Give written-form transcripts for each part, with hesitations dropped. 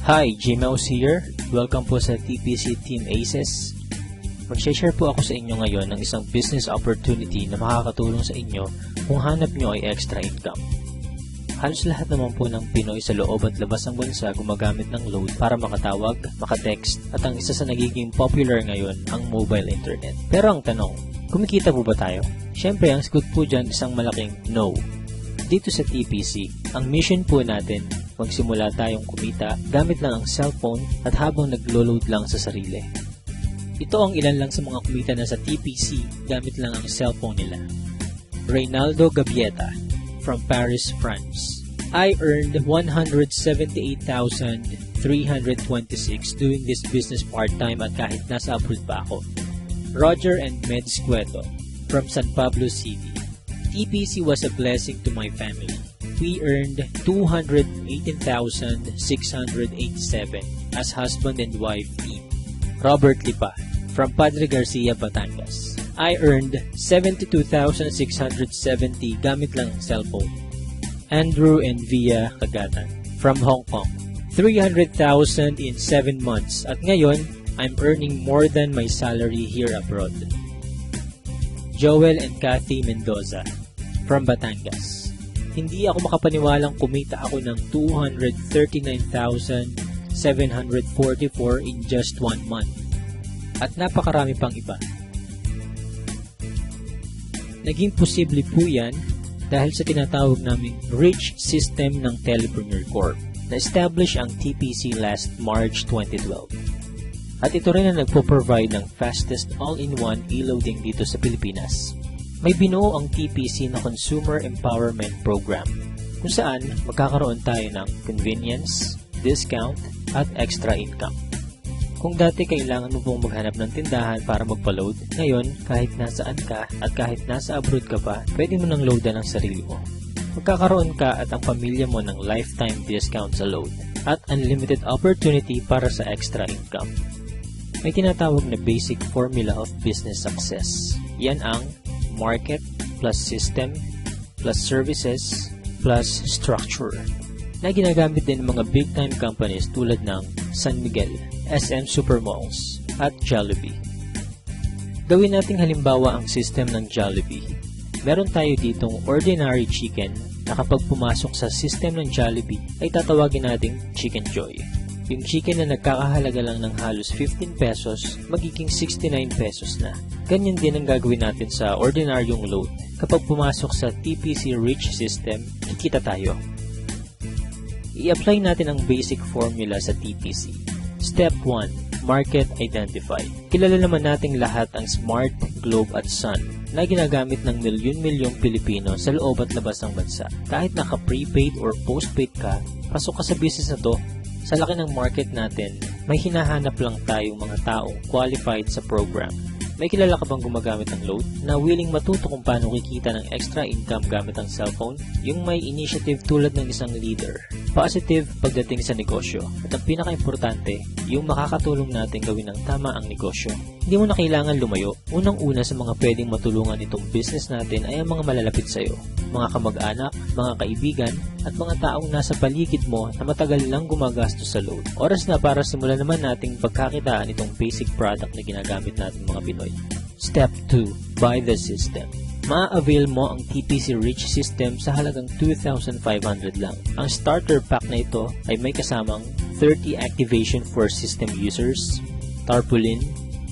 Hi, Gmouse here. Welcome po sa TPC Team Aces. Mag-share po ako sa inyo ngayon ng isang business opportunity na makakatulong sa inyo kung hanap nyo ay extra income. Halos lahat naman po ng Pinoy sa loob at labas ng bansa gumagamit ng load para makatawag, makatext, at ang isa sa nagiging popular ngayon, ang mobile internet. Pero ang tanong, kumikita po ba tayo? Syempre, ang sagot po dyan isang malaking no. Dito sa TPC, ang mission po natin, magsimula tayong kumita gamit lang ang cellphone at habang naglo-load lang sa sarili. Ito ang ilan lang sa mga kumita na sa TPC gamit lang ang cellphone nila. Reynaldo Gavieta from Paris, France. I earned 178,326 doing this business part-time at kahit nasa abroad pa ako. Roger and Meds Cueto from San Pablo City. TPC was a blessing to my family. We earned 218,687 as husband and wife team. Robert Lipa from Padre Garcia, Batangas. I earned 72,670 gamit lang ang cellphone. Andrew and Via Kagatan from Hong Kong. 300,000 in 7 months at ngayon, I'm earning more than my salary here abroad. Joel and Kathy Mendoza from Batangas. Hindi ako makapaniwalang kumita ako ng 239,744 in just 1 month. At napakarami pang iba. Naging posible po yan dahil sa tinatawag naming Rich System ng Telepreneur Corp. Na-establish ang TPC last March 2012. At ito rin ang nagpo-provide ng fastest all-in-one e-loading dito sa Pilipinas. May binuo ang TPC na Consumer Empowerment Program kung saan magkakaroon tayo ng convenience, discount, at extra income. Kung dati kailangan mo pong maghanap ng tindahan para magpa-load, ngayon kahit nasaan ka at kahit nasa abroad ka pa, pwede mo nang loadan ang sarili mo. Magkakaroon ka at ang pamilya mo ng lifetime discount sa load at unlimited opportunity para sa extra income. May tinatawag na basic formula of business success. Yan ang market plus system plus services plus structure na ginagamit din ng mga big time companies tulad ng San Miguel, SM Supermalls at Jollibee. Gawin nating halimbawa ang system ng Jollibee. Meron tayo ditong ordinary chicken na kapag pumasok sa system ng Jollibee ay tatawagin nating Chicken Joy. Yung chicken na nagkakahalaga lang ng halos 15 pesos, magiging 69 pesos na. Ganyan din ang gagawin natin sa ordinaryong load. Kapag pumasok sa TPC Rich System, kikita tayo. I-apply natin ang basic formula sa TPC. Step 1. Market Identify. Kilala naman nating lahat ang Smart, Globe at Sun na ginagamit ng milyon-milyong Pilipino sa loob at labas ng bansa. Kahit naka-prepaid or postpaid ka, pasok ka sa business na to. Sa laki ng market natin, may hinahanap lang tayong mga taong qualified sa program. May kilala ka bang gumagamit ng load na willing matuto kung paano kikita ng extra income gamit ang cellphone? Yung may initiative tulad ng isang leader. Positive pagdating sa negosyo. At ang pinaka-importante, yung makakatulong natin gawin ng tama ang negosyo. Hindi mo na kailangan lumayo. Unang-una sa mga pwedeng matulungan itong business natin ay ang mga malalapit sa'yo. Mga kamag-anak, mga kaibigan, at mga taong nasa paligid mo na matagal lang gumagastos sa load. Oras na para simulan naman nating pagkakitaan itong basic product na ginagamit natin mga Pinoy. Step 2. Buy the system. Ma-avail mo ang TPC Rich System sa halagang 2,500 lang. Ang starter pack na ito ay may kasamang 30 activation for system users, tarpaulin,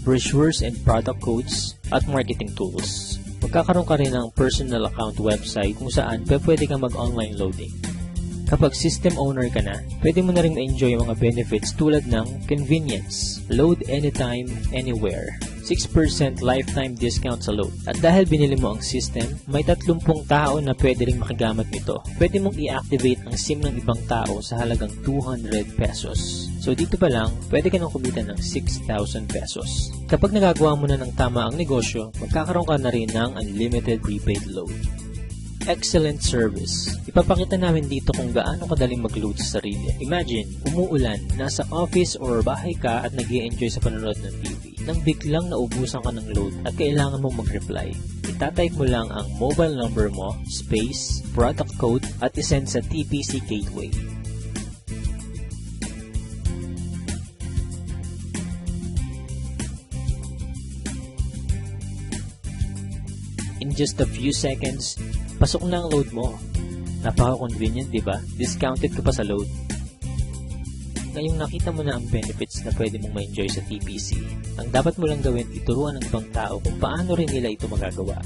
brochures and product codes, at marketing tools. Magkakaroon ka rin ng personal account website kung saan pwede kang mag-online loading. Kapag system owner ka na, pwede mo na rin ma-enjoy ang mga benefits tulad ng convenience, load anytime, anywhere, 6% lifetime discount sa load. At dahil binili mo ang system, may 30 tao na pwede rin makigamit nito. Pwede mong i-activate ang SIM ng ibang tao sa halagang 200 pesos. So dito pa lang, pwede ka nang kumita ng 6,000 pesos. Kapag nagagawa mo na ng tama ang negosyo, magkakaroon ka na rin ng unlimited prepaid load. Excellent service. Ipapakita namin dito kung gaano kadaling mag-load sa sarili. Imagine, umuulan, nasa office or bahay ka at nag-i-enjoy sa panonood ng TV. Nang biglang naubusan ka ng load at kailangan mong mag-reply, itatype mo lang ang mobile number mo, space, product code at isend sa TPC Gateway. just a few seconds, pasok na ang load mo. Napaka-convenient, di ba? Discounted ka pa sa load. Ngayong nakita mo na ang benefits na pwede mong ma-enjoy sa TPC, ang dapat mo lang gawin, ituruan ng ibang tao kung paano rin nila ito magagawa.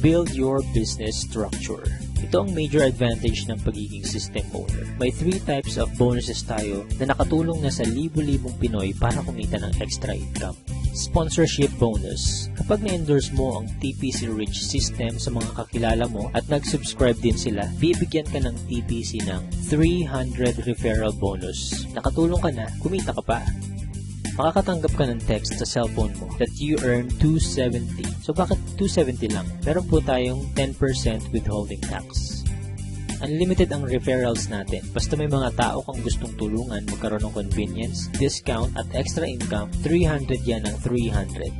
Build your business structure. Ito ang major advantage ng pagiging system owner. May 3 types of bonuses tayo na nakatulong na sa libo-libong Pinoy para kumita ng extra income. Sponsorship bonus. Kapag na-endorse mo ang TPC Rich system sa mga kakilala mo at nag-subscribe din sila, bibigyan ka ng TPC ng 300 referral bonus. Nakatulong ka na, kumita ka pa. Makakatanggap ka ng text sa cellphone mo that you earn 270. So bakit 270 lang? Meron po tayong 10% withholding tax. Unlimited ang referrals natin. Basta may mga tao kang gustong tulungan magkaroon ng convenience, discount at extra income, 300 yan ang 300.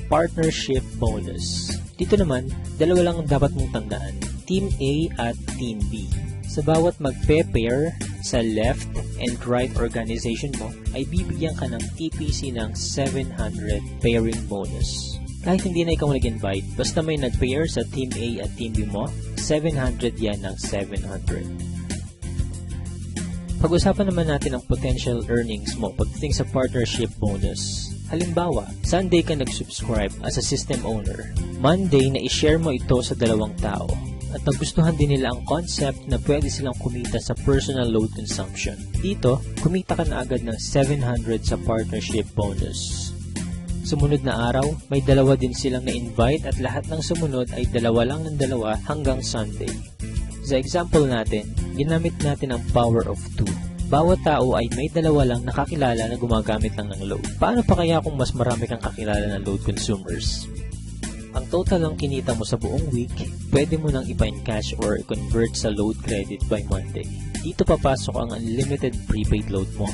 Partnership bonus. Dito naman, dalawa lang ang dapat mong tandaan. Team A at Team B. Sa bawat magpe-pair sa left and right organization mo, ay bibigyan ka ng TPC ng 700 pairing bonus. Kahit hindi na ikaw nag-invite, basta may nag-pair sa Team A at Team B mo, 700 yan ng 700. Pag-usapan naman natin ang potential earnings mo pagdating sa partnership bonus. Halimbawa, Sunday ka nag-subscribe as a system owner. Monday na i-share mo ito sa 2 tao. At nagustuhan din nila ang concept na pwede silang kumita sa personal load consumption. Dito, kumita ka na agad ng 700 sa partnership bonus. Sumunod na araw, may 2 din silang na-invite at lahat ng sumunod ay 2 lang ng 2 hanggang Sunday. Sa example natin, ginamit natin ang power of 2. Bawat tao ay may 2 lang nakakilala na gumagamit lang ng load. Paano pa kaya kung mas marami kang kakilala ng load consumers? Ang total ng kinita mo sa buong week, pwede mo nang ipa-encash or i-convert sa load credit by Monday. Dito papasok ang unlimited prepaid load mo.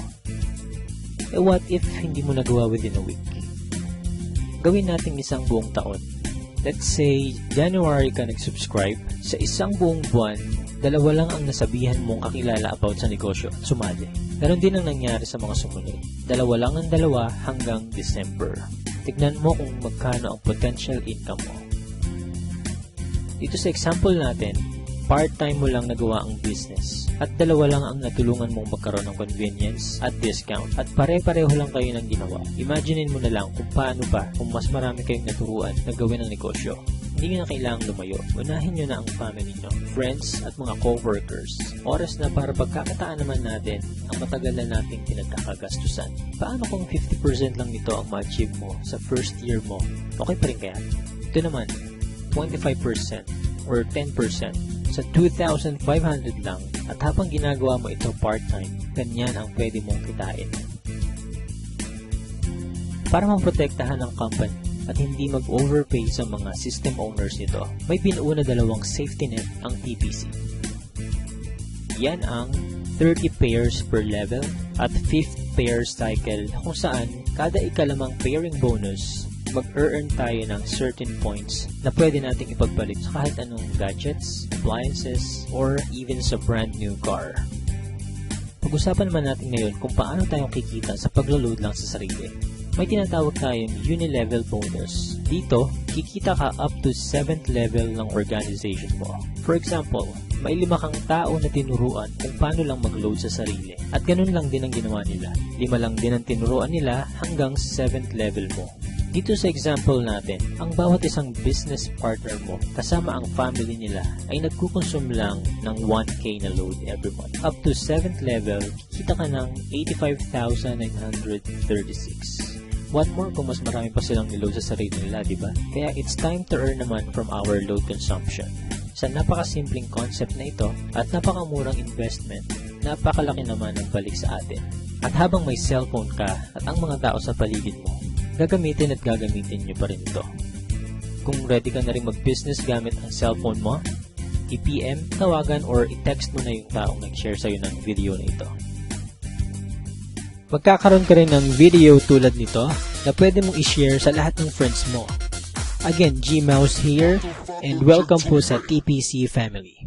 What if hindi mo nagawa within a week? Gawin natin isang buong taon. Let's say, January ka nag-subscribe. Sa isang buong buwan, 2 lang ang nasabihan mong kakilala about sa negosyo at sumali. Ganon din ang nangyari sa mga sumunod. 2 lang ang 2 hanggang December. Tignan mo kung magkano ang potential income mo. Dito sa example natin, part-time mo lang nagawa ang business at 2 lang ang natulungan mong magkaroon ng convenience at discount at pare-pareho lang kayo ng ginawa. Imaginein mo na lang kung paano pa kung mas marami kayong naturuan na gawin ang negosyo. Hindi nyo na kailangang lumayo. Unahin nyo na ang family nyo, friends at mga co-workers. Oras na para pagkakataan naman natin ang matagal na nating pinagkakagastusan. Paano kung 50% lang nito ang ma-achieve mo sa first year mo? Okay pa rin kaya? Ito naman, 25% or 10% sa 2,500 lang at habang ginagawa mo ito part-time, ganyan ang pwede mong kitain. Para maprotektahan ang company at hindi mag-overpay sa mga system owners nito, may binuo na 2 safety net ang TPC. Yan ang 30 pairs per level at 5th pair cycle kung saan kada ikalimang pairing bonus, mag-earn tayo ng certain points na pwede nating ipagpalit sa kahit anong gadgets, appliances, or even sa brand new car. Pag-usapan naman natin ngayon kung paano tayong kikita sa paglo-load lang sa sarili. May tinatawag tayong uni-level bonus. Dito, kikita ka up to 7th level ng organization mo. For example, may 5 kang tao na tinuruan kung paano lang mag-load sa sarili. At ganun lang din ang ginawa nila. 5 lang din ang tinuruan nila hanggang 7th level mo. Dito sa example natin, ang bawat isang business partner mo kasama ang family nila ay nagkukonsume lang ng 1K na load every month. Up to 7th level, kikita ka ng 85,936. What more kung mas marami pa silang niload sa sarili nila, diba? Kaya it's time to earn naman from our load consumption. Sa napakasimpleng concept na ito at napakamurang investment, napakalaki naman ang balik sa atin. At habang may cellphone ka at ang mga tao sa paligid mo, gagamitin nyo pa rin ito. Kung ready ka na rin mag-business gamit ang cellphone mo, i-PM, tawagan, or i-text mo na yung taong nag-share sa'yo ng video na ito. Magkakaroon ka rin ng video tulad nito na pwede mong i-share sa lahat ng friends mo. Again, G-Mouse here, and welcome po sa TPC family.